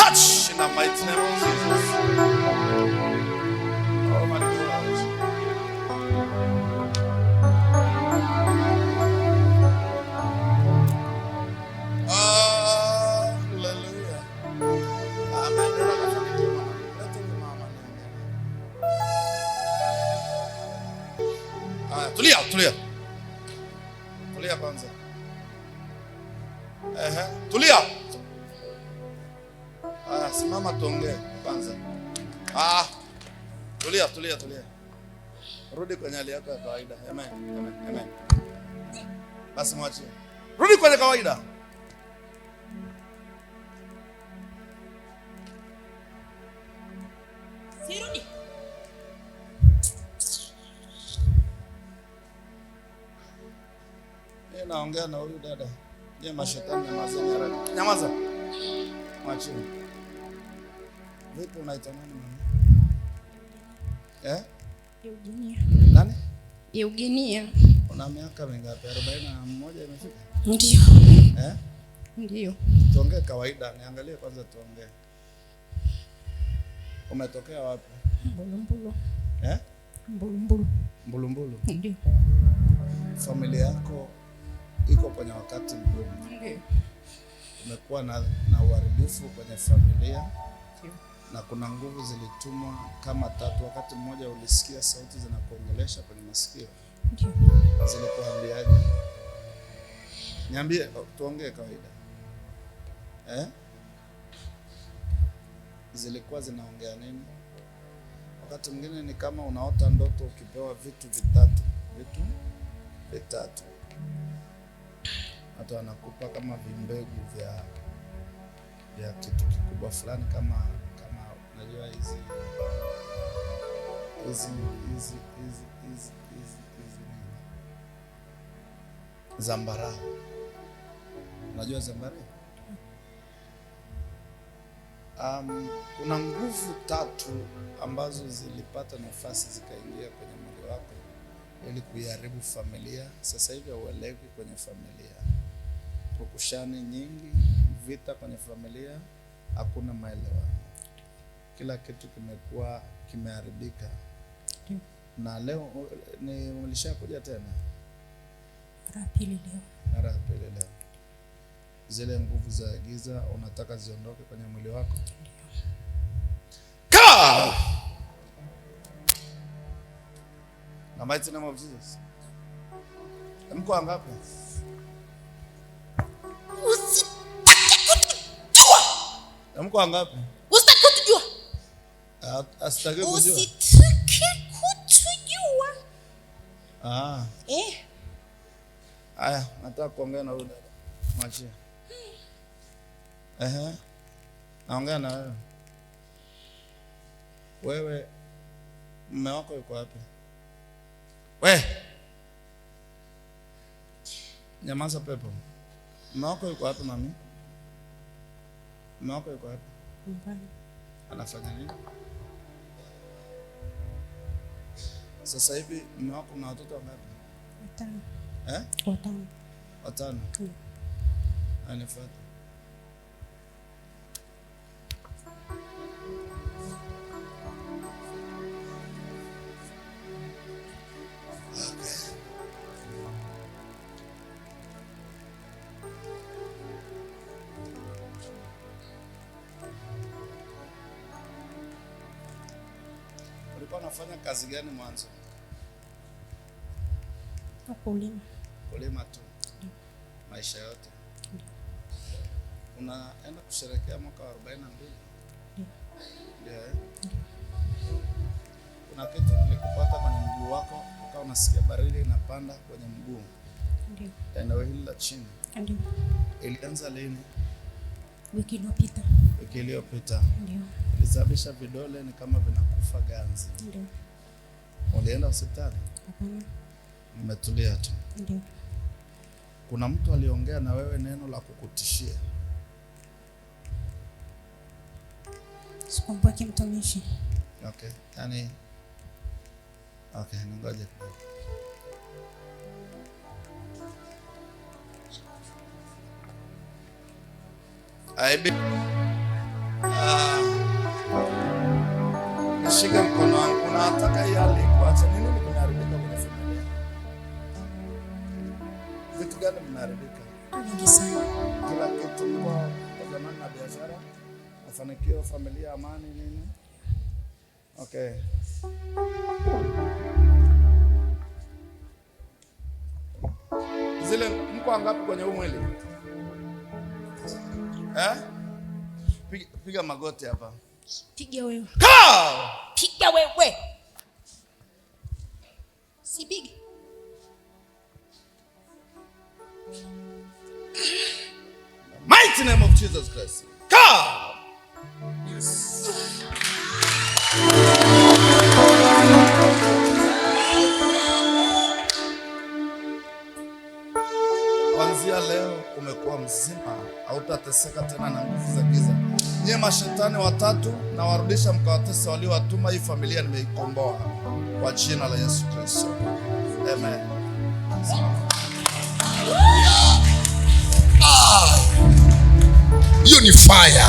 touch in the mighty name of Jesus. Oh my God. Hallelujah. Amen. Tulia, tulia. Tulia kwanza. Tulia. Simama tuongee kwanza. Tulia, tulia, tulia. Rudi kwenye hali yako ya kawaida. Amen. Amen. Amen. Basi mwachie. Rudi kwenye kawaida. Sirudi. Naongea na huyu dada. Je, mashetani nyamaza haraka. Nyamaza. Mwachie. Vipi unaitwa nani mama? Eugenia. Nani? Eugenia. Una miaka mingapi? 41 imefika? Ndio. Ndio. Tuongee kawaida, niangalie kwanza tuongee. Umetokea wapi? Mbulumbulu. Mbulumbulu. Mbulumbulu. Ndio. Familia yako iko kwenye wakati mgumu. Ndio. Umekuwa na uharibifu kwenye familia. Ndio. Na kuna nguvu zilitumwa kama 3. Wakati mmoja ulisikia sauti zinakuongelesha kwenye masikio. Ndio. Zilikuambiaje? Niambie, tuongee kawaida. Zilikuwa zinaongea nini? Wakati mwingine ni kama unaota ndoto ukipewa vitu vitatu. Hata wanakupa kama vimbegu vya kitu kikubwa fulani kama unajua hizi zambarau. Unajua zambarau? Kuna nguvu 3 ambazo zilipata nafasi zikaingia kwenye mwili wako ili kuiharibu familia. Sasa hivi hauelewi kwenye familia. Pukushani nyingi, vita kwenye familia, hakuna maelewano. Kila kitu kimekuwa kimeharibika. Na leo ulishakuja tena? Mara pili leo. Zile nguvu za giza unataka ziondoke kwenye mwili wako? Na mighty name of Jesus. Mko wangapi? Mko wangapi? Usitaki kutujua. Asitaki kujua. Usitaki kutujua. Haya, nataka kuongea na huyu dada. Mwachie. Naongea na wewe. Wewe mume wako yuko wapi? Nyamaza pepo. Mume wako yuko wapi mami? Mume wako yuko wapi? Nyumbani. Anafanya nini? Sasa hivi mume wako na watoto wangapi? 5. 5. Anifuata. Ulikuwa unafanya kazi gani mwanzo? Kulima tu. Maisha yote. Unaenda kusherehekea mwaka wa 42? Ndio. Kuna kitu kilikupata kwenye mguu wako, ukawa unasikia baridi inapanda kwenye mguu. Ndio. Eneo hili la chini. Ndio. Ilianza lini? Wiki iliyopita. Wiki iliyopita. Ndio. Ilisababisha vidole ni kama vinakufa ganzi. Ndio. Ulienda hospitali? Hapana. Nimetulia tu. Ndio. Kuna mtu aliongea na wewe neno la kukutishia? Sikumbuki mtumishi. Okay. Yaani ngoja kidogo. Nishike mkono wangu. Unataka hii hali kuacha nini kimeharibika kwenye familia? Vitu gani vimeharibika? Vingi sana. Kila kitu kwa zamani na biashara, mafanikio, familia, amani, nini? Okay. Zile mko wangapi kwenye huu mwili? Piga magoti hapa. Piga wewe. Kaa! Piga wewe. Sipigi. Mighty name of Jesus Christ. Kaa! Yes. Kuanzia leo umekuwa mzima, hautateseka tena na nguvu za giza. Nyie mashetani watatu na warudisha mkawatesa waliowatuma. Hii familia nimeikomboa kwa jina la Yesu Kristo. Amen. Hiyo ni fire.